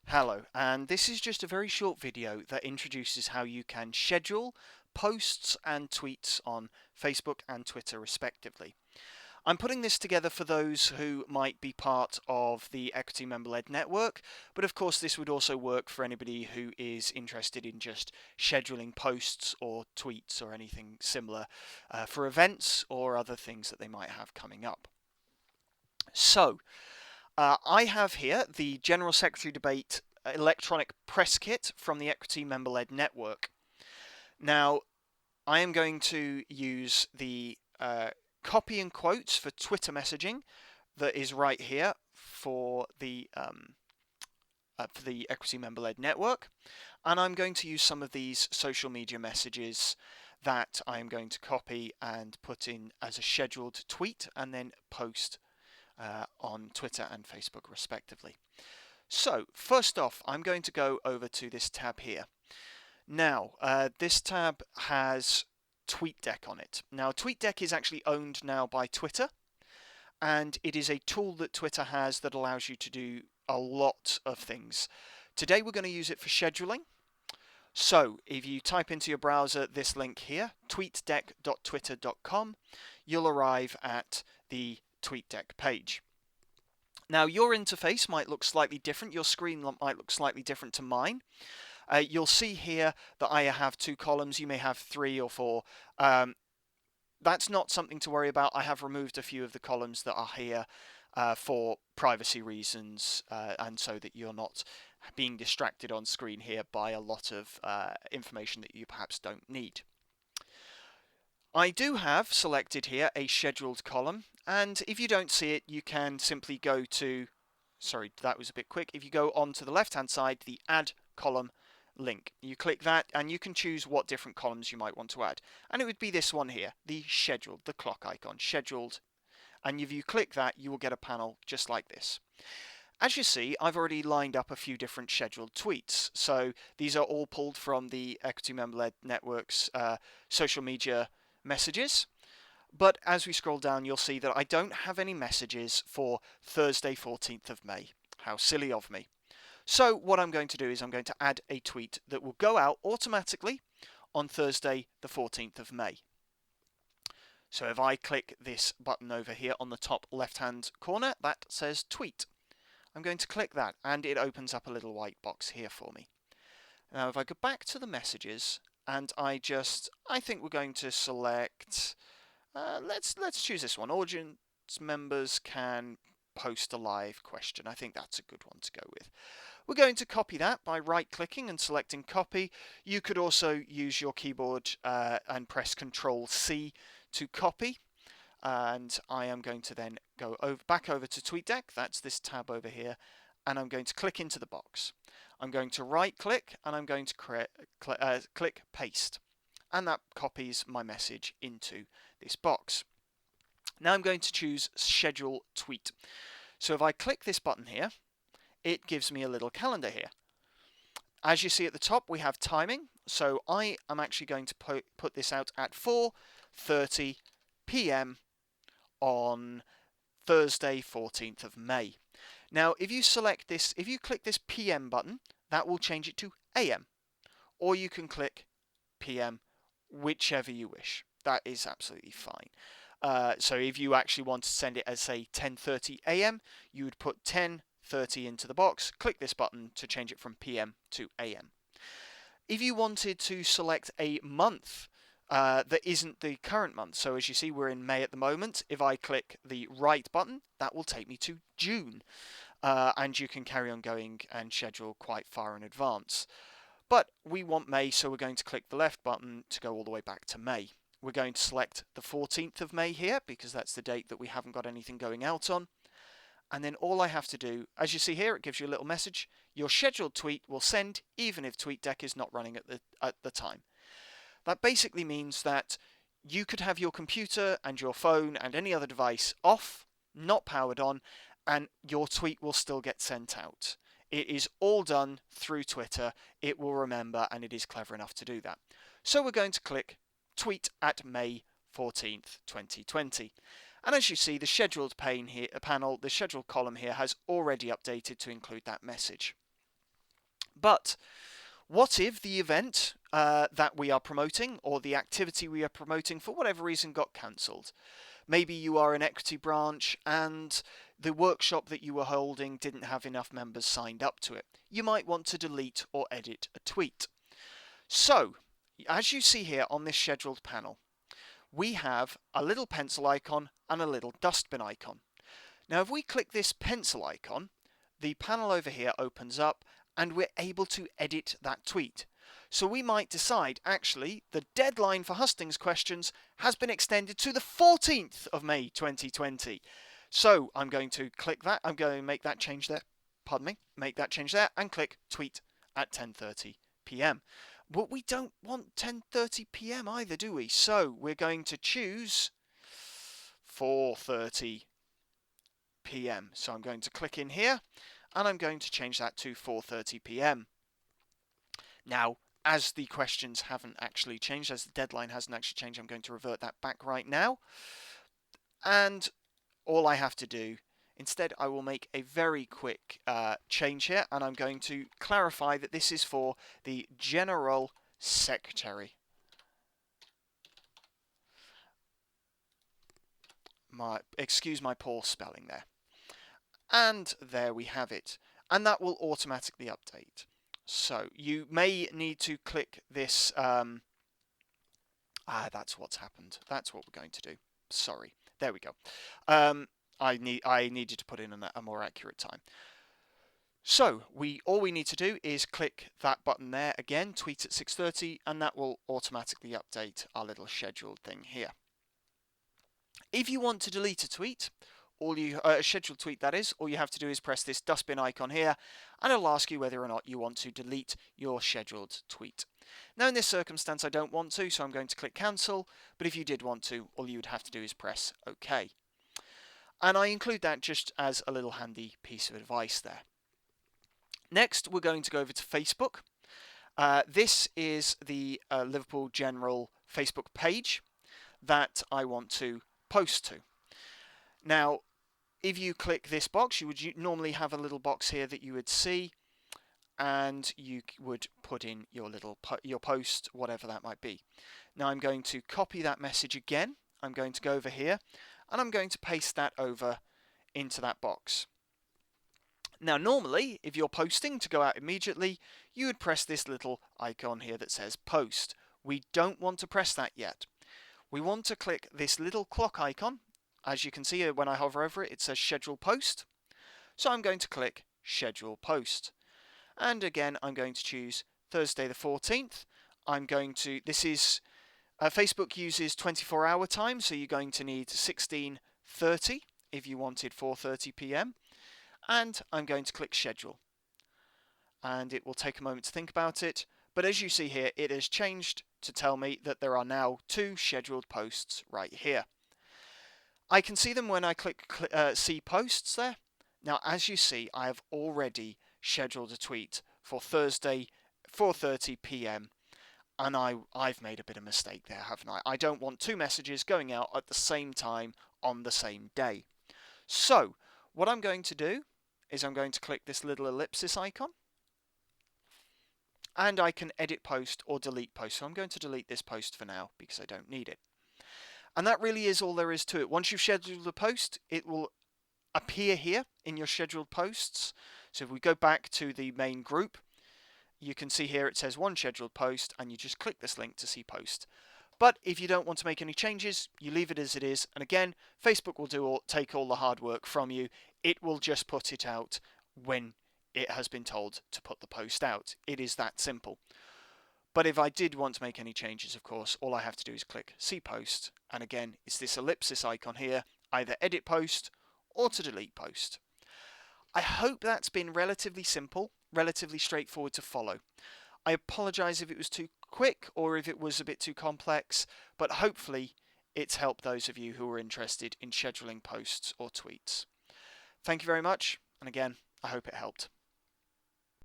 Hello, and this is just a very short video that introduces how you can schedule posts and tweets on Facebook and Twitter respectively. I'm putting this together for those who might be part of the Equity Member-led network, but of course this would also work for anybody who is interested in just scheduling posts or tweets or anything similar for events or other things that they might have coming up. So, I have here the General Secretary Debate electronic press kit from the Equity Member-led network. Now, I am going to use the copy and quotes for Twitter messaging that is right here for the Equity Member-led network, and I'm going to use some of these social media messages that I'm going to copy and put in as a scheduled tweet and then post on Twitter and Facebook respectively. So first off, I'm going to go over to this tab here. Now, this tab has TweetDeck on it. Now, TweetDeck is actually owned now by Twitter, and it is a tool that Twitter has that allows you to do a lot of things. Today we're going to use it for scheduling. So if you type into your browser this link here, tweetdeck.twitter.com, you'll arrive at the TweetDeck page. Now, your interface might look slightly different. Your screen might look slightly different to mine. You'll see here that I have 2 columns. You may have 3 or 4. That's not something to worry about. I have removed a few of the columns that are here for privacy reasons and so that you're not being distracted on screen here by a lot of information that you perhaps don't need. I do have selected here a scheduled column, and if you don't see it, you can simply go to, sorry, that was a bit quick. If you go on to the left-hand side, the Add Column link, you click that, and you can choose what different columns you might want to add. And it would be this one here, the Scheduled, the clock icon, Scheduled. And if you click that, you will get a panel just like this. As you see, I've already lined up a few different scheduled tweets. So these are all pulled from the Equity Member-led network's social media messages. But as we scroll down, you'll see that I don't have any messages for Thursday, 14th of May. How silly of me. So what I'm going to do is I'm going to add a tweet that will go out automatically on Thursday, the 14th of May. So if I click this button over here on the top left-hand corner, that says tweet. I'm going to click that, and it opens up a little white box here for me. Now, if I go back to the messages, and I think we're going to select, let's choose this one. Audience members can post a live question. I think that's a good one to go with. We're going to copy that by right-clicking and selecting copy. You could also use your keyboard and press Ctrl-C to copy. And I am going to then go back over to TweetDeck. That's this tab over here. And I'm going to click into the box. I'm going to right-click and I'm going to click Paste. And that copies my message into this box. Now I'm going to choose Schedule Tweet. So if I click this button here, it gives me a little calendar here. As you see at the top, we have timing. So I am actually going to put this out at 4:30 p.m. on Thursday, 14th of May. Now, if you select this, if you click this PM button, that will change it to AM. Or you can click PM, whichever you wish. That is absolutely fine. So if you actually want to send it as, say, 10:30 AM, you would put 10:30 into the box, click this button to change it from PM to AM. If you wanted to select a month that isn't the current month, so as you see we're in May at the moment, if I click the right button, that will take me to June. And you can carry on going and schedule quite far in advance. But we want May, so we're going to click the left button to go all the way back to May. We're going to select the 14th of May here because that's the date that we haven't got anything going out on. And then all I have to do, as you see here, it gives you a little message. Your scheduled tweet will send even if TweetDeck is not running at the time. That basically means that you could have your computer and your phone and any other device off, not powered on, and your tweet will still get sent out. It is all done through Twitter. It will remember, and it is clever enough to do that. So we're going to click Tweet at May 14th, 2020. And as you see, the scheduled panel, the scheduled column here has already updated to include that message. But what if the event that we are promoting or the activity we are promoting for whatever reason got cancelled? Maybe you are an equity branch and the workshop that you were holding didn't have enough members signed up to it. You might want to delete or edit a tweet. So, as you see here on this scheduled panel, we have a little pencil icon and a little dustbin icon. Now, if we click this pencil icon, the panel over here opens up and we're able to edit that tweet. So we might decide, actually, the deadline for hustings questions has been extended to the 14th of May 2020. So I'm going to click that. I'm going to make that change there. Pardon me. Make that change there and click tweet at 10:30 p.m. But we don't want 10:30 p.m. either, do we? So we're going to choose 4:30 p.m. So I'm going to click in here and I'm going to change that to 4:30 p.m. Now, as the questions haven't actually changed, as the deadline hasn't actually changed, I'm going to revert that back right now. And all I have to do, instead, I will make a very quick change here, and I'm going to clarify that this is for the General Secretary. Excuse my poor spelling there. And there we have it. And that will automatically update. So you may need to click this. That's what's happened. That's what we're going to do. Sorry. There we go. I needed to put in a more accurate time. So all we need to do is click that button there again, tweet at 6:30, and that will automatically update our little scheduled thing here. If you want to delete a tweet, a scheduled tweet that is, all you have to do is press this dustbin icon here, and it'll ask you whether or not you want to delete your scheduled tweet. Now in this circumstance I don't want to, so I'm going to click cancel, but if you did want to, all you would have to do is press OK. And I include that just as a little handy piece of advice there. Next we're going to go over to Facebook. This is the Liverpool General Facebook page that I want to post to. Now, if you click this box, you would normally have a little box here that you would see, and you would put in your your post, whatever that might be. Now I'm going to copy that message again. I'm going to go over here, and I'm going to paste that over into that box. Now normally, if you're posting to go out immediately, you would press this little icon here that says post. We don't want to press that yet. We want to click this little clock icon. As you can see here, when I hover over it, it says schedule post. So I'm going to click schedule post. And again, I'm going to choose Thursday the 14th. This is, Facebook uses 24-hour time, so you're going to need 16:30 if you wanted 4:30 p.m. And I'm going to click schedule. And it will take a moment to think about it. But as you see here, it has changed to tell me that there are now 2 scheduled posts right here. I can see them when I click see posts there. Now, as you see, I have already scheduled a tweet for Thursday, 4:30 p.m. And I've made a bit of a mistake there, haven't I? I don't want 2 messages going out at the same time on the same day. So, what I'm going to do is I'm going to click this little ellipsis icon. And I can edit post or delete post. So I'm going to delete this post for now because I don't need it. And that really is all there is to it. Once you've scheduled a post, it will appear here in your scheduled posts. So if we go back to the main group, you can see here it says 1 scheduled post, and you just click this link to see post. But if you don't want to make any changes, you leave it as it is. And again, Facebook will take all the hard work from you. It will just put it out when it has been told to put the post out. It is that simple. But if I did want to make any changes, of course, all I have to do is click see post. And again, it's this ellipsis icon here, either edit post or to delete post. I hope that's been relatively simple, relatively straightforward to follow. I apologise if it was too quick or if it was a bit too complex, but hopefully it's helped those of you who are interested in scheduling posts or tweets. Thank you very much, and again, I hope it helped.